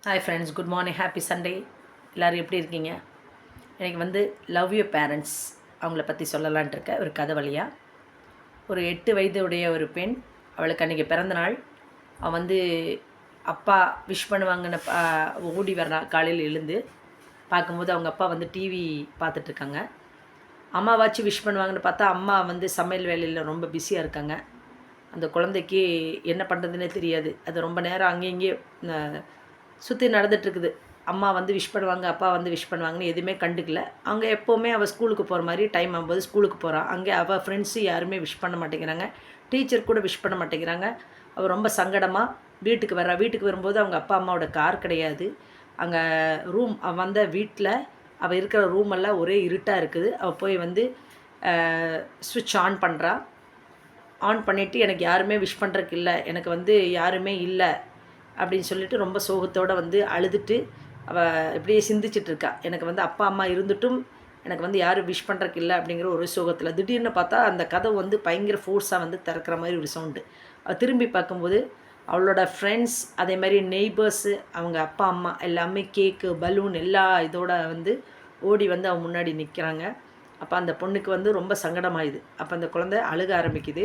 Hi friends, good morning, happy Sunday. எல்லோரும் எப்படி இருக்கீங்க? எனக்கு வந்து லவ் யூ பேரண்ட்ஸ் அவங்கள பற்றி சொல்லலான்ட்டு இருக்க ஒரு கதை வழியாக. ஒரு 8 வயதுடைய ஒரு பெண், அவளுக்கு அன்றைக்கி பிறந்த நாள். அவள் வந்து அப்பா விஷ் பண்ணுவாங்கன்னு ஓடி வர்றா. காலையில் எழுந்து பார்க்கும்போது அவங்க அப்பா வந்து டிவி பார்த்துட்ருக்காங்க. அம்மாவாச்சும் விஷ் பண்ணுவாங்கன்னு பார்த்தா அம்மா வந்து சமையல் வேலையில் ரொம்ப பிஸியாக இருக்காங்க. அந்த குழந்தைக்கு என்ன பண்ணுறதுனே தெரியாது. அது ரொம்ப நேரம் அங்கேயும் இங்கேயும் சுற்றி நடந்துகிட்ருக்குது. அம்மா வந்து விஷ் பண்ணுவாங்க, அப்பா வந்து விஷ் பண்ணுவாங்கன்னு எதுவுமே கண்டுக்கல. அங்கே எப்போவுமே அவள் ஸ்கூலுக்கு போகிற மாதிரி டைம் ஆகும்போது ஸ்கூலுக்கு போகிறா. அங்கே அவள் ஃப்ரெண்ட்ஸு யாருமே விஷ் பண்ண மாட்டேங்கிறாங்க. டீச்சர் கூட விஷ் பண்ண மாட்டேங்கிறாங்க. அவள் ரொம்ப சங்கடமாக வீட்டுக்கு வர்றா. வீட்டுக்கு வரும்போது அவங்க அப்பா அம்மாவோட கார் கிடையாது. அங்கே ரூம் வந்த வீட்டில் அவள் இருக்கிற ரூமெல்லாம் ஒரே இருட்டாக இருக்குது. அவள் போய் வந்து ஸ்விட்ச் ஆன் பண்ணுறா. ஆன் பண்ணிவிட்டு எனக்கு யாருமே விஷ் பண்ணுறதுக்கு இல்லை, எனக்கு வந்து யாருமே இல்லை அப்படின்னு சொல்லிட்டு ரொம்ப சோகத்தோடு வந்து அழுதுட்டு அவள் இப்படியே சிந்திச்சிட்ருக்கா. எனக்கு வந்து அப்பா அம்மா இருந்துட்டும் எனக்கு வந்து யாரும் விஷ் பண்ணுறக்கு இல்லை அப்படிங்கிற ஒரு சோகத்தில் திடீர்னு பார்த்தா அந்த கதவு வந்து பயங்கர ஃபோர்ஸாக வந்து திறக்கிற மாதிரி ஒரு சவுண்டு. அவள் திரும்பி பார்க்கும்போது அவளோட ஃப்ரெண்ட்ஸ், அதே மாதிரி நெய்பர்ஸு, அவங்க அப்பா அம்மா எல்லாமே கேக்கு, பலூன் எல்லா இதோட வந்து ஓடி வந்து அவன் முன்னாடி நிற்கிறாங்க. அப்போ அந்த பொண்ணுக்கு வந்து ரொம்ப சங்கடமாயிடுது. அப்போ அந்த குழந்தை அழுக ஆரம்பிக்குது.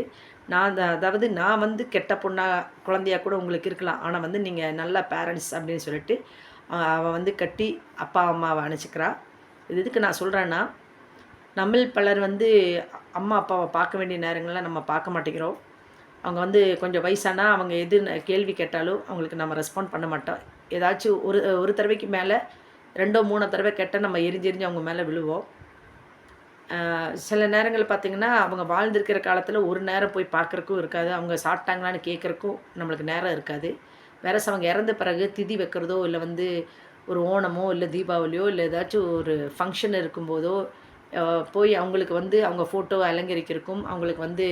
அதாவது நான் வந்து கெட்ட பொண்ணா குழந்தையா கூட உங்களுக்கு இருக்கலாம். ஆனால் வந்து நீங்கள் நல்ல பேரண்ட்ஸ் அப்படின்னு சொல்லிட்டு அவள் வந்து கட்டி அப்பா அம்மாவை அணைச்சிக்கிறா. இது எதுக்கு நான் சொல்கிறேன்னா, நம்மில் பலர் வந்து அம்மா அப்பாவை பார்க்க வேண்டிய நேரங்கள்லாம் நம்ம பார்க்க மாட்டேங்கிறோம். அவங்க வந்து கொஞ்சம் வயசானா அவங்க எது கேள்வி கேட்டாலும் அவங்களுக்கு நம்ம ரெஸ்பாண்ட் பண்ண மாட்டோம். ஏதாச்சும் ஒரு ஒரு தடவைக்கு மேலே 2ஓ 3 தடவை கேட்டால் நம்ம எரிஞ்சு அவங்க மேலே விழுவோம். சில நேரங்கள் பார்த்திங்கன்னா, அவங்க வாழ்ந்திருக்கிற காலத்தில் ஒரு நேரம் போய் பார்க்குறக்கும் இருக்காது. அவங்க சாப்பிட்டாங்களான்னு கேட்குறக்கும் நம்மளுக்கு நேரம் இருக்காது. அவங்க இறந்த பிறகு திதி வைக்கிறதோ, இல்லை வந்து ஒரு ஓணமோ, இல்லை தீபாவளியோ, இல்லை ஏதாச்சும் ஒரு ஃபங்க்ஷன் இருக்கும்போதோ, போய் அவங்களுக்கு வந்து அவங்க ஃபோட்டோ அலங்கரிக்கிறக்கும், அவங்களுக்கு வந்து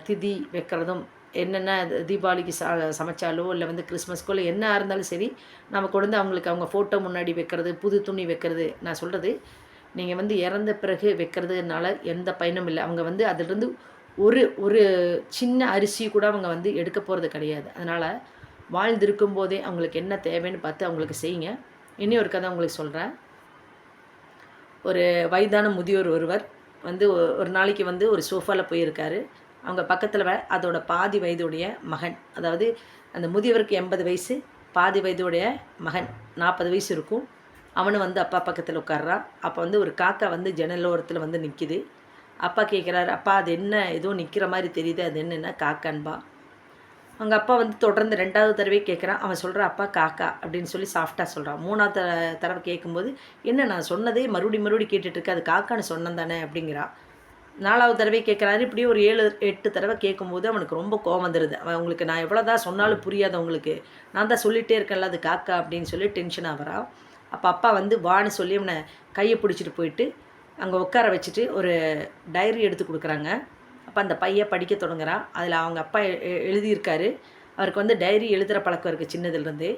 திதி வைக்கிறதும், என்னென்ன தீபாவளிக்கு சமைச்சாலோ, இல்லை வந்து கிறிஸ்மஸ்க்கோ, இல்லை என்ன இருந்தாலும் சரி, நம்ம கொண்டு வந்து அவங்களுக்கு அவங்க ஃபோட்டோ முன்னாடி வைக்கிறது, புது துணி வைக்கிறது. நான் சொல்கிறது, நீங்கள் வந்து இறந்த பிறகு வைக்கிறதுனால எந்த பயனும் இல்லை. அவங்க வந்து அதிலிருந்து ஒரு ஒரு சின்ன அரிசி கூட அவங்க வந்து எடுக்க போகிறது கிடையாது. அதனால் வாழ்ந்திருக்கும் போதே அவங்களுக்கு என்ன தேவைன்னு பார்த்து அவங்களுக்கு செய்யுங்க. இனி ஒரு கதை உங்களுக்கு சொல்கிறேன். ஒரு வயதான முதியோர் ஒருவர் வந்து ஒரு நாளைக்கு வந்து ஒரு சோஃபாவில் போயிருக்காரு. அவங்க பக்கத்தில் அதோட பாதி வயதுடைய மகன், அதாவது அந்த முதியவருக்கு 80 வயசு, பாதி வயதுடைய மகன் 40 வயசு இருக்கும். அவனும் வந்து அப்பா பக்கத்தில் உட்கார்றான். அப்போ வந்து ஒரு காக்கா வந்து ஜன்னல் ஓரத்தில் வந்து நிற்கிது. அப்பா கேட்குறாரு, அப்பா அது என்ன ஏதோ நிற்கிற மாதிரி தெரியுது, அது என்னென்னா காக்கான்பா. அவங்க அப்பா வந்து தொடர்ந்து 2வது தடவை கேட்குறான். அவன் சொல்கிறான், அப்பா காக்கா அப்படின்னு சொல்லி சாஃப்டாக சொல்கிறான். 3வது தடவை கேட்கும்போது, என்ன நான் சொன்னதே மறுபடி கேட்டுட்ருக்க, அது காக்கான்னு சொன்னேன் தானே அப்படிங்கிறான். 4வது தடவை கேட்குறாரு. இப்படியே ஒரு 7, 8 தடவை கேட்கும்போது அவனுக்கு ரொம்ப கோவம் வந்துடுது. உங்களுக்கு நான் எவ்வளோ தான் சொன்னாலும் புரியாது உங்களுக்கு, நான் தான் சொல்லிகிட்டே இருக்கேன்ல அது காக்கா அப்படின்னு சொல்லி டென்ஷன் ஆகிறான். அப்போ அப்பா வந்து வான்னு சொல்லி அவனை கையை பிடிச்சிட்டு போயிட்டு அங்கே உட்கார வச்சுட்டு ஒரு டைரி எடுத்து கொடுக்குறாங்க. அப்போ அந்த பையன் படிக்க தொடங்குறான். அதில் அவங்க அப்பா எழுதியிருக்காரு. அவருக்கு வந்து டைரி எழுதுகிற பழக்கம் இருக்குது சின்னதுலேருந்தே.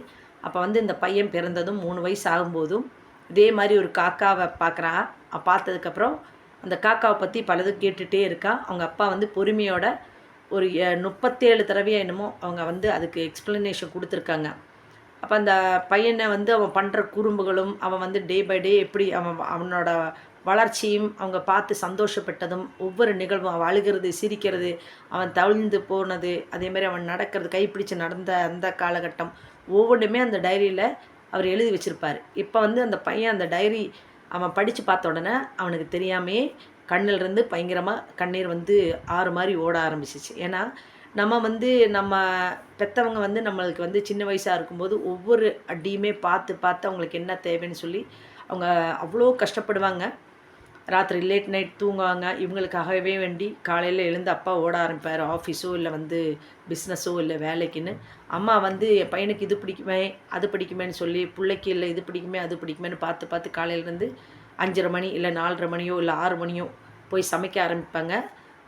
அப்போ வந்து இந்த பையன் பிறந்ததும் 3 வயசு ஆகும்போதும் இதே மாதிரி ஒரு காக்காவை பார்க்குறான். பார்த்ததுக்கப்புறம் அந்த காக்காவை பற்றி பலதும் கேட்டுகிட்டே இருக்கான். அவங்க அப்பா வந்து பொறுமையோட ஒரு 37 தடவையாக என்னமோ அவங்க வந்து அதுக்கு எக்ஸ்ப்ளனேஷன் கொடுத்துருக்காங்க. அப்போ அந்த பையனை வந்து அவன் பண்ணுற குறும்புகளும், அவன் வந்து டே பை டே எப்படி அவனோட வளர்ச்சியும் அவங்க பார்த்து சந்தோஷப்பட்டதும், ஒவ்வொரு நிகழ்வும் அவன் அழுகிறது, சிரிக்கிறது, அவன் தவிழ்ந்து போனது, அதேமாதிரி அவன் நடக்கிறது, கைப்பிடிச்சு நடந்த அந்த காலகட்டம் ஒவ்வொன்றுமே அந்த டைரியில் அவர் எழுதி வச்சுருப்பார். இப்போ வந்து அந்த பையன் அந்த டைரி அவன் படித்து பார்த்த உடனே அவனுக்கு தெரியாமையே கண்ணிலிருந்து பயங்கரமாக கண்ணீர் வந்து ஆறு மாதிரி ஓட ஆரம்பிச்சிச்சு. ஏன்னா நம்ம பெற்றவங்க வந்து நம்மளுக்கு வந்து சின்ன வயசாக இருக்கும்போது ஒவ்வொரு அடியுமே பார்த்து பார்த்து அவங்களுக்கு என்ன தேவைன்னு சொல்லி அவங்க அவ்வளோ கஷ்டப்படுவாங்க. ராத்திரி லேட் நைட் தூங்குவாங்க. இவங்களுக்காகவே வேண்டி காலையில் எழுந்து அப்பா ஓட ஆரம்பிப்பார். ஆஃபீஸோ இல்லை வந்து பிஸ்னஸோ இல்லை வேலைக்குன்னு. அம்மா வந்து என் பையனுக்கு இது பிடிக்குமே அது பிடிக்குமேன்னு சொல்லி, பிள்ளைக்கு இல்லை இது பிடிக்குமே அது பிடிக்குமேன்னு பார்த்து பார்த்து காலையிலேருந்து 5:30 மணி இல்லை 4:30 மணியோ இல்லை 6 மணியோ போய் சமைக்க ஆரம்பிப்பாங்க.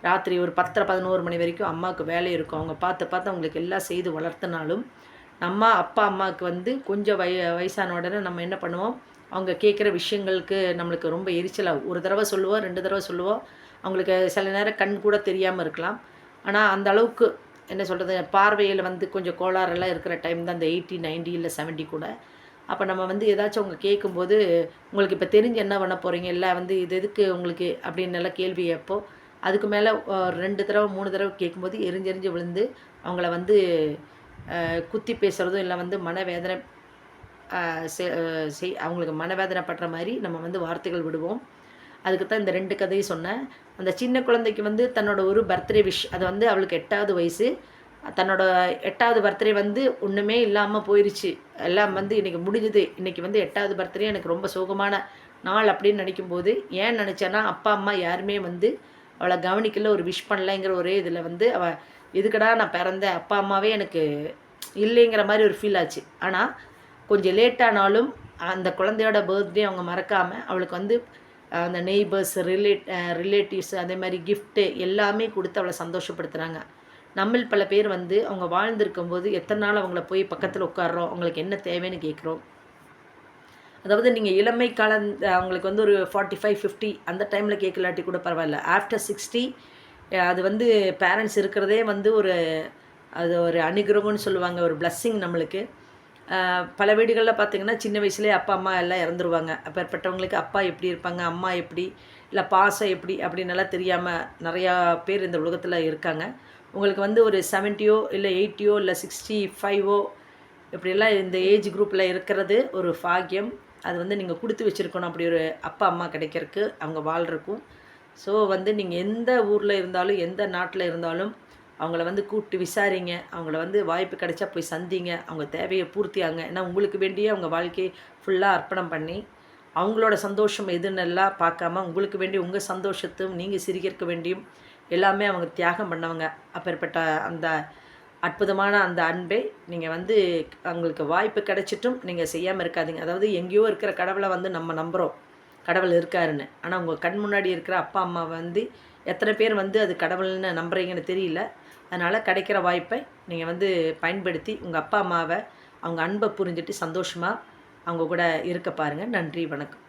ராத்திரி ஒரு 10:30 11 மணி வரைக்கும் அம்மாவுக்கு வேலை இருக்கும். அவங்க பார்த்து பார்த்து அவங்களுக்கு எல்லாம் செய்து வளர்த்தனாலும், அப்பா அம்மாவுக்கு வந்து கொஞ்சம் வயசான உடனே நம்ம என்ன பண்ணுவோம், அவங்க கேட்குற விஷயங்களுக்கு நம்மளுக்கு ரொம்ப எரிச்சலாகும். ஒரு தடவை சொல்லுவோம், 2 தடவை சொல்லுவோம். அவங்களுக்கு சில நேரம் கண் கூட தெரியாமல் இருக்கலாம். ஆனால் அந்த அளவுக்கு என்ன சொல்கிறது, பார்வையில் வந்து கொஞ்சம் கோளாறெல்லாம் இருக்கிற டைம் தான் இந்த 80, 90 இல்லை 70 கூட. அப்போ நம்ம வந்து ஏதாச்சும் அவங்க கேட்கும்போது, உங்களுக்கு இப்போ தெரிஞ்சு என்ன பண்ண போகிறீங்க, இல்லை வந்து இது எதுக்கு உங்களுக்கு அப்படின்னு எல்லாம் கேள்வி கேட்போம். அதுக்கு மேலே 2 தடவை 3 தடவை கேட்கும்போது எரிஞ்செரிஞ்சு விழுந்து அவங்கள வந்து குத்தி பேசுகிறதும் இல்லை வந்து மனவேதனை அவங்களுக்கு மனவேதனைப்படுற மாதிரி நம்ம வந்து வார்த்தைகள் விடுவோம். அதுக்கு தான் இந்த 2 கதையும் சொன்னேன். அந்த சின்ன குழந்தைக்கு வந்து தன்னோட ஒரு பர்த்டே விஷ், அது வந்து அவளுக்கு 8வது வயசு. தன்னோட 8வது பர்த்டே வந்து ஒன்றுமே இல்லாமல் போயிடுச்சு. எல்லாம் வந்து இன்றைக்கி முடிஞ்சுது. இன்றைக்கி வந்து 8வது பர்த்டே எனக்கு ரொம்ப சோகமான நாள் அப்படின்னு நினைக்கும்போது, ஏன் நினச்சேன்னா, அப்பா அம்மா யாருமே வந்து அவளை கவனிக்கல, ஒரு விஷ் பண்ணலைங்கிற ஒரே இதில் வந்து எதுக்கடா நான் பிறந்தேன், அப்பா அம்மாவே எனக்கு இல்லைங்கிற மாதிரி ஒரு ஃபீல் ஆச்சு. ஆனால் கொஞ்சம் லேட்டானாலும் அந்த குழந்தையோட பர்த்டே அவங்க மறக்காமல் அவளுக்கு வந்து அந்த நெய்பர்ஸ், ரிலேட்டிவ்ஸ் அதே மாதிரி கிஃப்ட்டு எல்லாமே கொடுத்து அவளை சந்தோஷப்படுத்துகிறாங்க. நம்மில் பல பேர் வந்து அவங்க வாழ்ந்திருக்கும்போது எத்தனை நாள் அவங்கள போய் பக்கத்தில் உட்கார்றோம், அவங்களுக்கு என்ன தேவைன்னு கேட்குறோம். அதாவது நீங்கள் இளமை காலம் அவங்களுக்கு வந்து ஒரு 45, 50 அந்த டைமில் கேட்கலாட்டி கூட பரவாயில்ல. ஆஃப்டர் 60 அது வந்து பேரண்ட்ஸ் இருக்கிறதே வந்து அது ஒரு அனுகிரகம்னு சொல்லுவாங்க, ஒரு பிளஸ்ஸிங் நம்மளுக்கு. பல வீடுகளில் பார்த்திங்கன்னா சின்ன வயசுலேயே அப்பா அம்மா எல்லாம் இறந்துருவாங்க. அப்பேற்பட்டவங்களுக்கு அப்பா எப்படி இருப்பாங்க, அம்மா எப்படி, இல்லை பாசம் எப்படி அப்படின்னெல்லாம் தெரியாமல் நிறையா பேர் இந்த உலகத்தில் இருக்காங்க. உங்களுக்கு வந்து ஒரு 70யோ இல்லை 80யோ இல்லை 65ஓ இப்படியெல்லாம் இந்த ஏஜ் குரூப்பில் இருக்கிறது ஒரு பாக்கியம். அது வந்து நீங்கள் கொடுத்து வச்சுருக்கணும், அப்படி ஒரு அப்பா அம்மா கிடைக்கிறதுக்கு, அவங்க வாழ்கிறக்கும். ஸோ வந்து நீங்கள் எந்த ஊரில் இருந்தாலும் எந்த நாட்டில் இருந்தாலும் அவங்கள வந்து கூப்பிட்டு விசாரிங்க. அவங்கள வந்து வாய்ப்பு கிடைச்சா போய் சந்திங்க. அவங்க தேவையை பூர்த்தியாங்க. ஏன்னா உங்களுக்கு வேண்டியே அவங்க வாழ்க்கையை ஃபுல்லாக அர்ப்பணம் பண்ணி அவங்களோட சந்தோஷம் எதுன்னெல்லாம் பார்க்காம உங்களுக்கு வேண்டிய உங்கள் சந்தோஷத்தையும் நீங்கள் சிரிக்கிறதுக்கு வேண்டியும் எல்லாமே அவங்க தியாகம் பண்ணவங்க. அப்பேற்பட்ட அந்த அற்புதமான அந்த அன்பை நீங்கள் வந்து அவங்களுக்கு வாய்ப்பு கிடைச்சிட்டும் நீங்கள் செய்யாமல் இருக்காதீங்க. அதாவது எங்கேயோ இருக்கிற கடவுளை வந்து நம்ம நம்புகிறோம், கடவுள் இருக்காருன்னு. ஆனால் உங்கள் கண் முன்னாடி இருக்கிற அப்பா அம்மா வந்து எத்தனை பேர் வந்து அது கடவுள்னு நம்புறீங்கன்னு தெரியல. அதனால் கிடைக்கிற வாய்ப்பை நீங்கள் வந்து பயன்படுத்தி உங்கள் அப்பா அம்மாவை அவங்க அன்பை புரிஞ்சுட்டு சந்தோஷமாக அவங்க கூட இருக்க பாருங்கள். நன்றி, வணக்கம்.